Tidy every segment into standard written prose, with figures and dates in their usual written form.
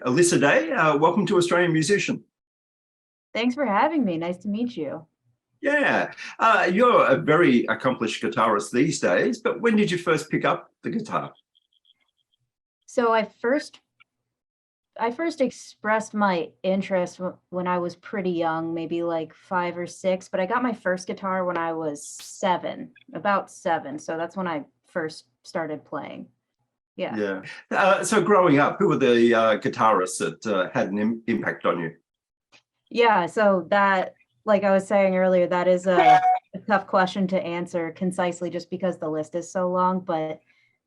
Alyssa Day, welcome to Australian Musician. Thanks for having me. Nice to meet you. Yeah, you're a very accomplished guitarist these days, but when did you first pick up the guitar? So I first expressed my interest when I was pretty young, maybe like 5 or 6, but I got my first guitar when I was 7, about 7. So that's when I first started playing. Yeah. Yeah. So growing up, who were the guitarists that had an impact on you? Yeah. So that, like I was saying earlier, that is a tough question to answer concisely just because the list is so long. But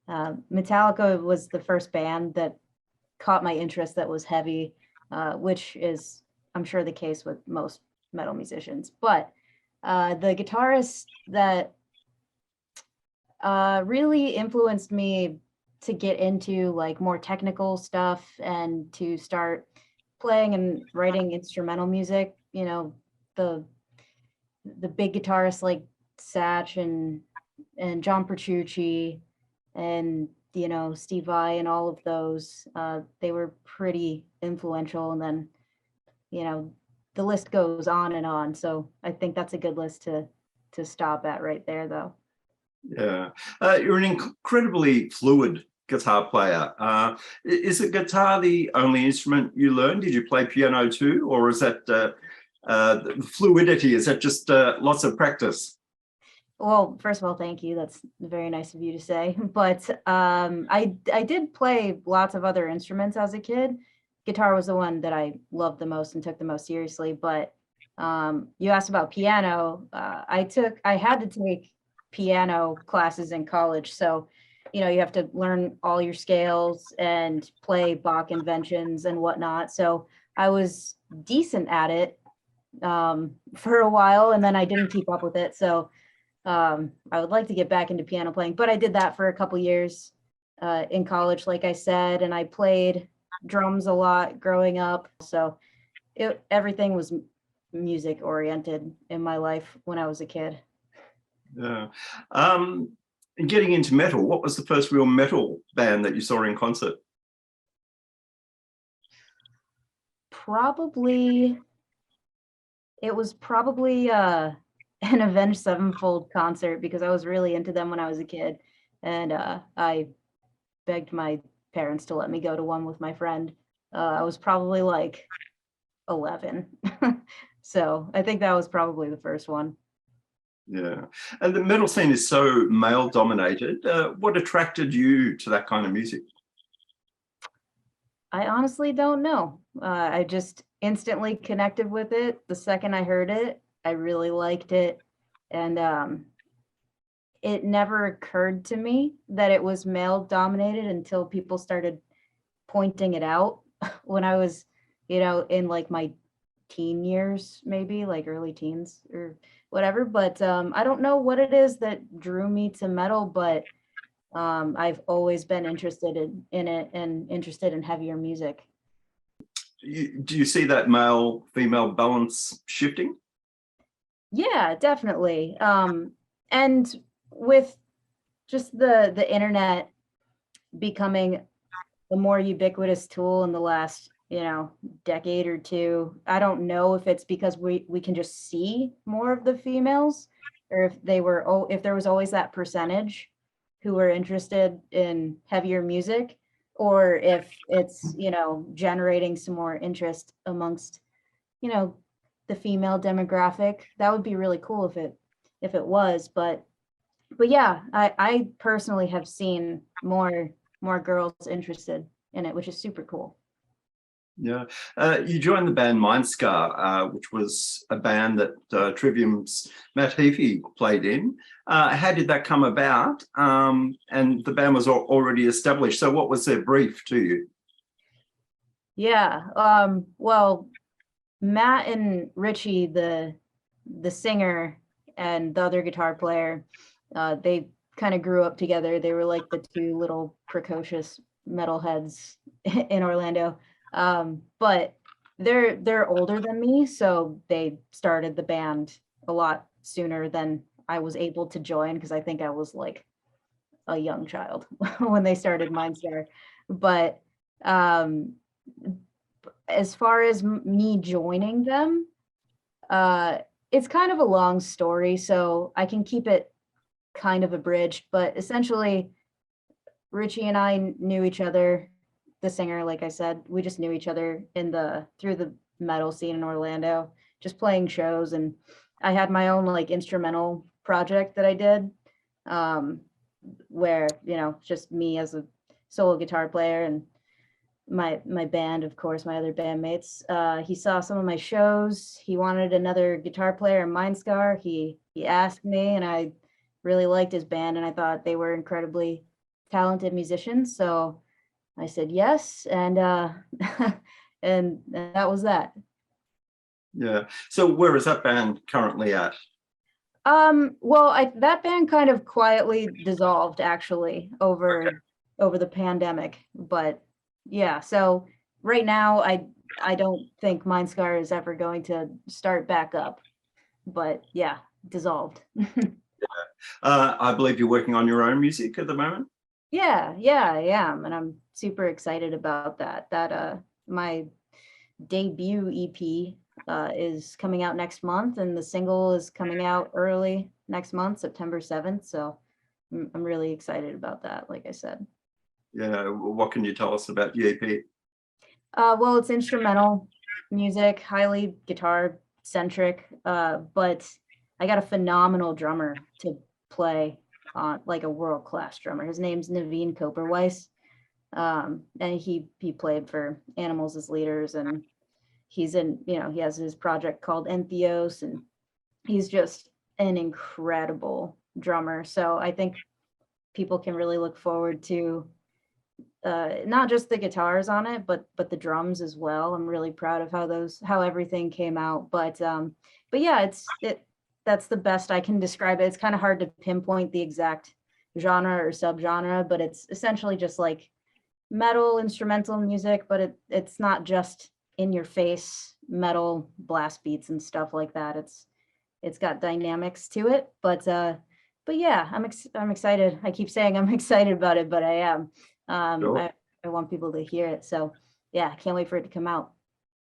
Metallica was the first band that caught my interest that was heavy, which is, I'm sure, the case with most metal musicians. But the guitarist that really influenced me to get into like more technical stuff and to start playing and writing instrumental music, the big guitarists like Satch and John Petrucci and Steve Vai and all of those, they were pretty influential. And then the list goes on and on. So I think that's a good list to stop at right there, though. Yeah, you're an incredibly fluid guitar player. Is the guitar the only instrument you learned? Did you play piano too, or is that the fluidity? Is that just lots of practice? Well, first of all, thank you. That's very nice of you to say. But I did play lots of other instruments as a kid. Guitar was the one that I loved the most and took the most seriously. But you asked about piano. I had to take piano classes in college. So, you have to learn all your scales and play Bach inventions and whatnot. So I was decent at it for a while, and then I didn't keep up with it. So I would like to get back into piano playing, but I did that for a couple years in college, like I said, and I played drums a lot growing up. So everything was music oriented in my life when I was a kid. Yeah. And getting into metal, what was the first real metal band that you saw in concert? It was probably an Avenged Sevenfold concert because I was really into them when I was a kid, and I begged my parents to let me go to one with my friend. I was probably like 11, so I think that was probably the first one. Yeah, and the metal scene is so male dominated. What attracted you to that kind of music? I honestly don't know. I just instantly connected with it the second I heard it. I really liked it, and it never occurred to me that it was male dominated until people started pointing it out when I was, in like my teen years, maybe like early teens or whatever. But I don't know what it is that drew me to metal, but I've always been interested in it and interested in heavier music. Do you see that male-female balance shifting? Yeah, definitely. And with just the internet becoming a more ubiquitous tool in the last, decade or two, I don't know if it's because we can just see more of the females, or if there was always that percentage who were interested in heavier music, or if it's, generating some more interest amongst, you know, the female demographic. That would be really cool if it was, but yeah, I personally have seen more girls interested in it, which is super cool. Yeah, you joined the band Mindscar, which was a band that Trivium's Matt Heafy played in. How did that come about? And the band was already established. So what was their brief to you? Yeah, well, Matt and Richie, the singer and the other guitar player, they kind of grew up together. They were like the two little precocious metalheads in Orlando. But they're older than me, so they started the band a lot sooner than I was able to join, because I think I was like a young child when they started Mindstar. But as far as me joining them, it's kind of a long story, so I can keep it kind of abridged, but essentially Richie and I knew each other, the singer, like I said, we just knew each other through the metal scene in Orlando, just playing shows. And I had my own like instrumental project that I did, um, where, just me as a solo guitar player and my band, of course, my other bandmates. He saw some of my shows. He wanted another guitar player in Mindscar. He asked me, and I really liked his band, and I thought they were incredibly talented musicians. So I said yes, and and that was that. Yeah. So where is that band currently at? Well, that band kind of quietly dissolved actually over the pandemic, but yeah, so right now I don't think Mindscar is ever going to start back up, but yeah, dissolved. I believe you're working on your own music at the moment. Yeah, I am, and I'm super excited about that. My debut EP is coming out next month, and the single is coming out early next month, September 7th. So I'm really excited about that, like I said. Yeah. What can you tell us about the EP? Well, it's instrumental music, highly guitar centric, but I got a phenomenal drummer to play on, like a world class drummer. His name's Naveen Koperweiss, and he played for Animals as Leaders, and he's he has his project called Entheos, and he's just an incredible drummer. So I think people can really look forward to not just the guitars on it, but the drums as well. I'm really proud of how everything came out. But yeah, that's the best I can describe it. It's kind of hard to pinpoint the exact genre or subgenre, but it's essentially just like metal instrumental music, but it's not just in your face metal blast beats and stuff like that. It's got dynamics to it, but yeah, I'm excited. I keep saying I'm excited about it, but I am. Sure. I want people to hear it. So yeah, I can't wait for it to come out.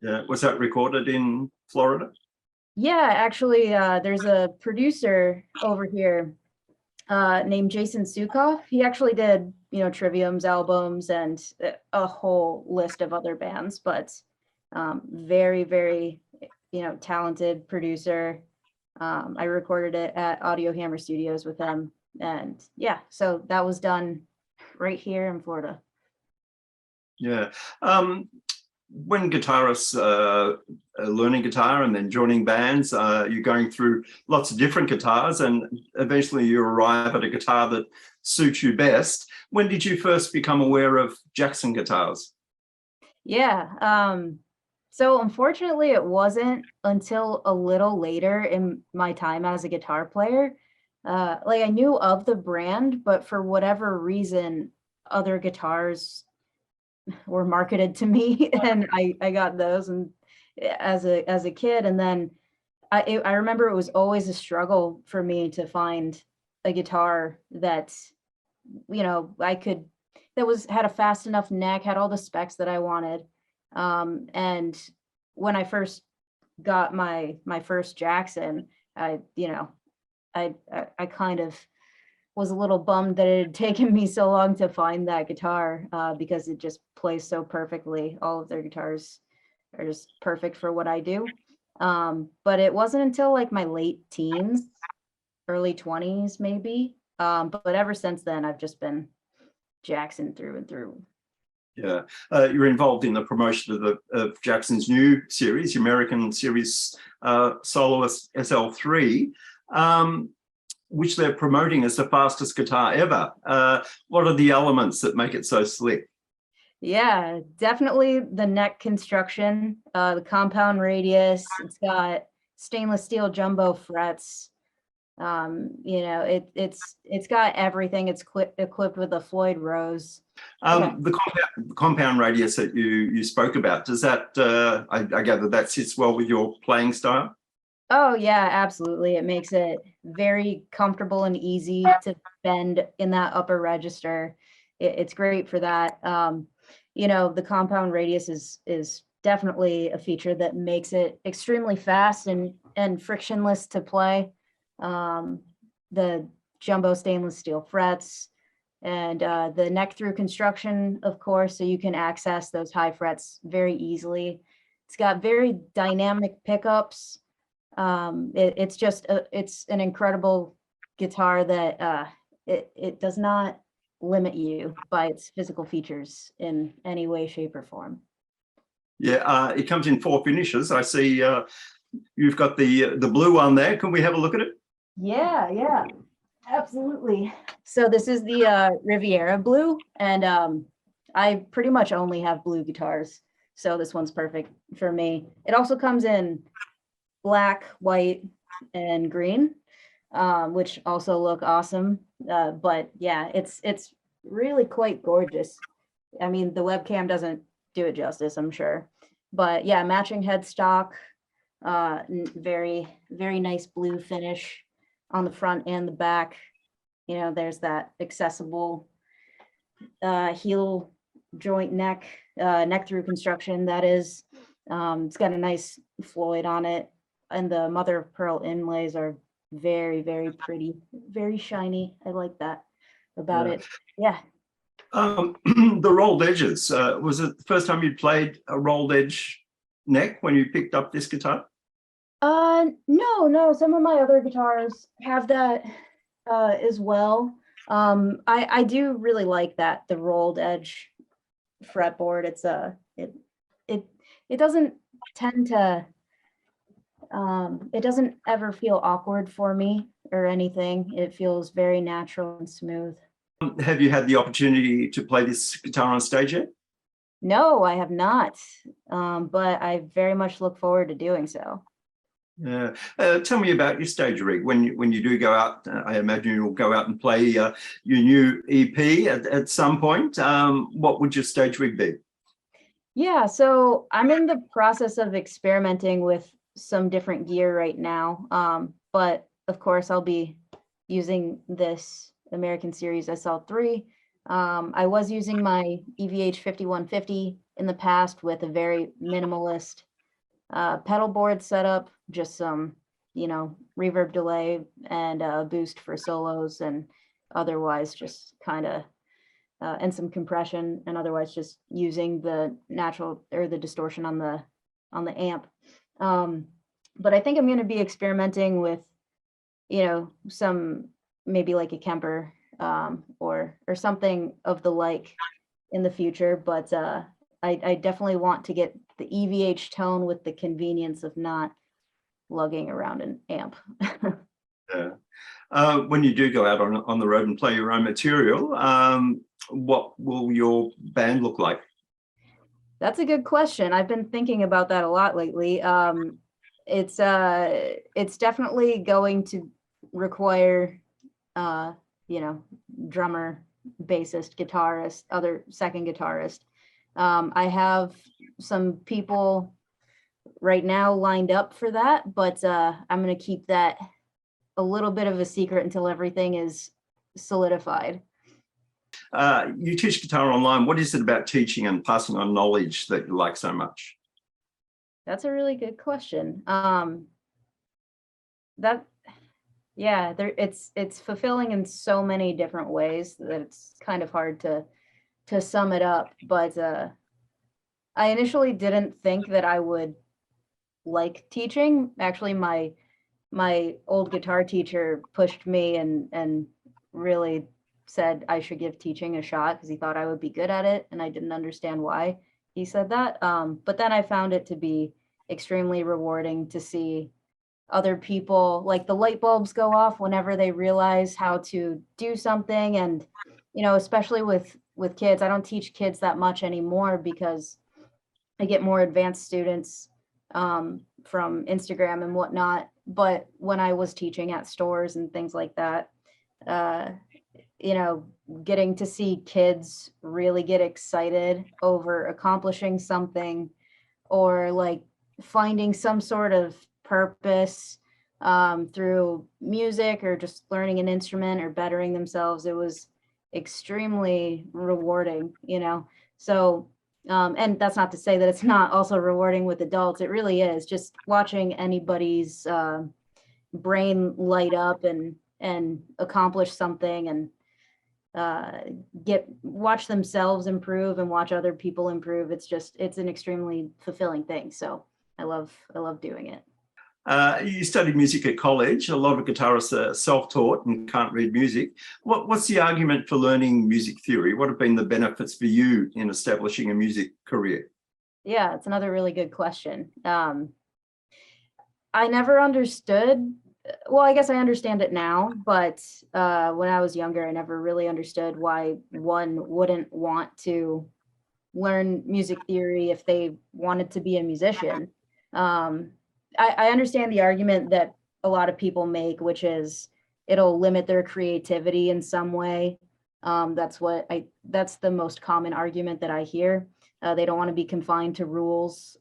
Yeah. Was that recorded in Florida? Yeah, actually, there's a producer over here named Jason Sukoff. He actually did, Trivium's albums and a whole list of other bands, but very, very, talented producer. I recorded it at Audio Hammer Studios with him. And yeah, so that was done right here in Florida. Yeah. When guitarists are learning guitar and then joining bands, you're going through lots of different guitars, and eventually you arrive at a guitar that suits you best. When did you first become aware of Jackson guitars? Yeah. So unfortunately, it wasn't until a little later in my time as a guitar player. Like I knew of the brand, but for whatever reason, other guitars were marketed to me, and I got those, and as a kid, and then I remember it was always a struggle for me to find a guitar that I could that was had a fast enough neck, had all the specs that I wanted. And when I first got my first Jackson, I kind of was a little bummed that it had taken me so long to find that guitar, because it just plays so perfectly. All of their guitars are just perfect for what I do. But it wasn't until like my late teens, early 20s maybe. But ever since then, I've just been Jackson through and through. Yeah, you're involved in the promotion of Jackson's new series, the American series, Soloist SL3, which they're promoting as the fastest guitar ever. What are the elements that make it so slick? Yeah, definitely the neck construction, the compound radius. It's got stainless steel jumbo frets. It's got everything. It's equipped with a Floyd Rose. Yeah. The compound radius that you spoke about, does that, I gather that sits well with your playing style? Oh yeah, absolutely. It makes it very comfortable and easy to bend in that upper register. It's great for that. The compound radius is definitely a feature that makes it extremely fast and frictionless to play. The jumbo stainless steel frets and the neck through construction, of course, so you can access those high frets very easily. It's got very dynamic pickups. It's just it's an incredible guitar that it does not limit you by its physical features in any way, shape, or form. Yeah, it comes in 4 finishes. I see you've got the blue one there. Can we have a look at it? Yeah, absolutely. So this is the Riviera blue, and I pretty much only have blue guitars, so this one's perfect for me. It also comes in black, white, and green, which also look awesome. But yeah, it's really quite gorgeous. I mean, the webcam doesn't do it justice, I'm sure. But yeah, matching headstock, very, very nice blue finish on the front and the back. You know, there's that accessible heel joint neck, neck through construction, that is. It's got a nice Floyd on it, and the mother of pearl inlays are very, very pretty, very shiny. I like that about it. Yeah. The rolled edges. Was it the first time you played a rolled edge neck when you picked up this guitar? No. Some of my other guitars have that as well. I do really like that, the rolled edge fretboard. It's it doesn't tend to it doesn't ever feel awkward for me or anything. It feels very natural and smooth. Have you had the opportunity to play this guitar on stage yet? No, I have not. But I very much look forward to doing so. Yeah. Tell me about your stage rig. When you do go out, I imagine you'll go out and play your new EP at some point. What would your stage rig be? Yeah, so I'm in the process of experimenting with some different gear right now. But of course, I'll be using this American Series SL3. I was using my EVH 5150 in the past with a very minimalist pedal board setup, just some, reverb delay and boost for solos, and otherwise just kind of and some compression, and otherwise just using the natural or the distortion on the amp. But I think I'm going to be experimenting with, some, maybe like a Kemper or something of the like in the future. But I definitely want to get the EVH tone with the convenience of not lugging around an amp. Yeah. When you do go out on the road and play your own material, what will your band look like? That's a good question. I've been thinking about that a lot lately. It's definitely going to require, drummer, bassist, guitarist, other second guitarist. I have some people right now lined up for that, but I'm going to keep that a little bit of a secret until everything is solidified. You teach guitar online. What is it about teaching and passing on knowledge that you like so much? That's a really good question. It's fulfilling in so many different ways that it's kind of hard to sum it up. But I initially didn't think that I would like teaching. Actually, my old guitar teacher pushed me and really said I should give teaching a shot because he thought I would be good at it, and I didn't understand why he said that. But then I found it to be extremely rewarding to see other people, like the light bulbs go off whenever they realize how to do something. And especially with kids, I don't teach kids that much anymore because I get more advanced students from Instagram and whatnot. But when I was teaching at stores and things like that, getting to see kids really get excited over accomplishing something, or like finding some sort of purpose through music or just learning an instrument or bettering themselves, it was extremely rewarding. So And that's not to say that it's not also rewarding with adults. It really is. Just watching anybody's brain light up and accomplish something, and watch themselves improve and watch other people improve. It's an extremely fulfilling thing. So I love doing it. You studied music at college. A lot of guitarists are self-taught and can't read music. What's the argument for learning music theory? What have been the benefits for you in establishing a music career? Yeah, it's another really good question. I never understood. Well, I guess I understand it now, but when I was younger, I never really understood why one wouldn't want to learn music theory if they wanted to be a musician. I understand the argument that a lot of people make, which is it'll limit their creativity in some way. That's the most common argument that I hear. They don't want to be confined to rules,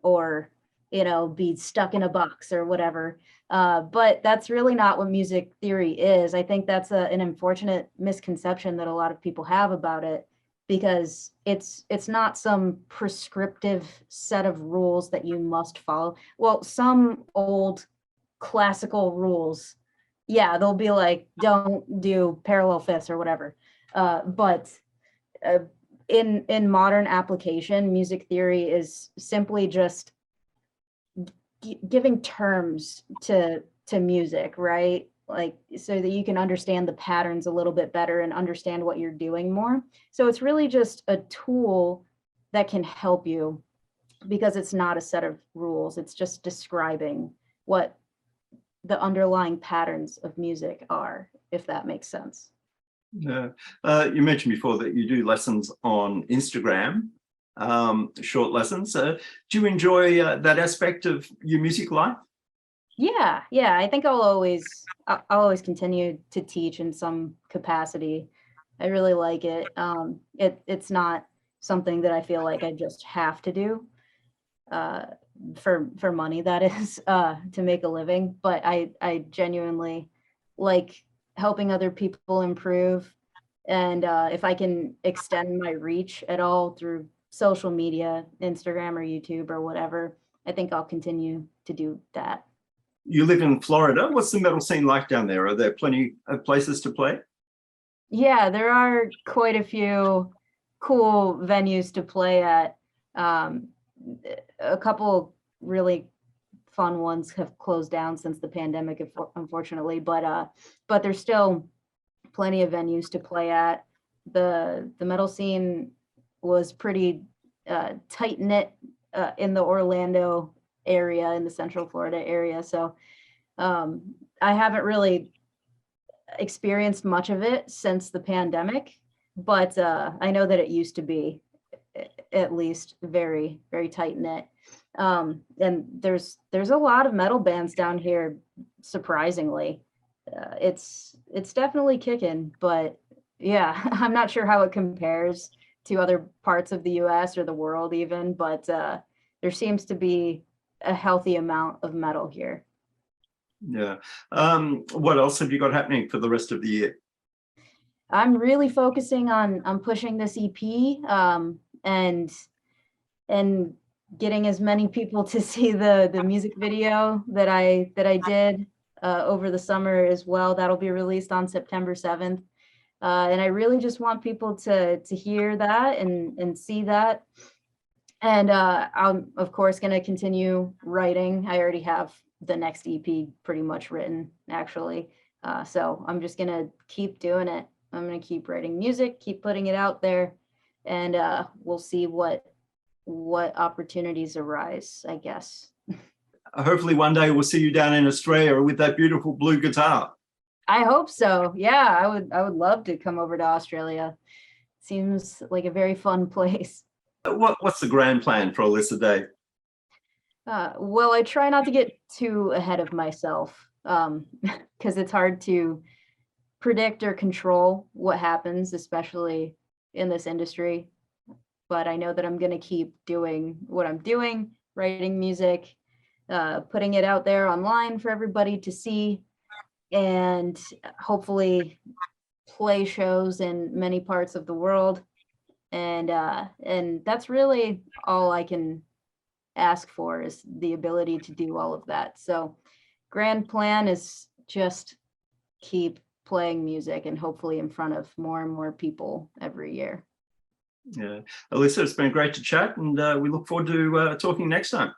or be stuck in a box or whatever. But that's really not what music theory is. I think that's an unfortunate misconception that a lot of people have about it, because it's not some prescriptive set of rules that you must follow. Well, some old classical rules, yeah, they'll be like, don't do parallel fifths or whatever. But in modern application, music theory is simply just giving terms to music, right? Like, so that you can understand the patterns a little bit better and understand what you're doing more. So it's really just a tool that can help you, because it's not a set of rules. It's just describing what the underlying patterns of music are, if that makes sense. Yeah. You mentioned before that you do lessons on Instagram, short lessons. Do you enjoy that aspect of your music life? Yeah, I think I'll always continue to teach in some capacity. I really like it. It's not something that I feel like I just have to do uh, for money, that is, to make a living. But I genuinely like helping other people improve, and if I can extend my reach at all through social media, Instagram or YouTube or whatever, I think I'll continue to do that. You live in Florida. What's the metal scene like down there? Are there plenty of places to play? Yeah, there are quite a few cool venues to play at. Um, a couple really fun ones have closed down since the pandemic, unfortunately, but there's still plenty of venues to play at. The metal scene was pretty tight knit in the Orlando area, in the Central Florida area. So I haven't really experienced much of it since the pandemic, but I know that it used to be at least very, very tight knit. And there's a lot of metal bands down here, surprisingly. It's definitely kicking, but yeah, I'm not sure how it compares to other parts of the US or the world even, but there seems to be a healthy amount of metal here. Yeah. What else have you got happening for the rest of the year? I'm really focusing on pushing this EP, and getting as many people to see the music video that I did over the summer as well. That'll be released on September 7th. And I really just want people to hear that and see that. And I'm of course going to continue writing. I already have the next EP pretty much written, actually. So I'm just going to keep doing it. I'm going to keep writing music, keep putting it out there, and we'll see what opportunities arise, I guess. Hopefully one day we'll see you down in Australia with that beautiful blue guitar. I hope so. Yeah, I would love to come over to Australia. Seems like a very fun place. What's the grand plan for Alyssa Day? Well, I try not to get too ahead of myself, because it's hard to predict or control what happens, especially in this industry. But I know that I'm going to keep doing what I'm doing, writing music, putting it out there online for everybody to see, and hopefully play shows in many parts of the world. And that's really all I can ask for, is the ability to do all of that. So grand plan is just keep playing music and hopefully in front of more and more people every year. Yeah, Alyssa, it's been great to chat, and we look forward to talking next time.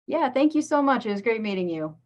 Yeah, thank you so much. It was great meeting you.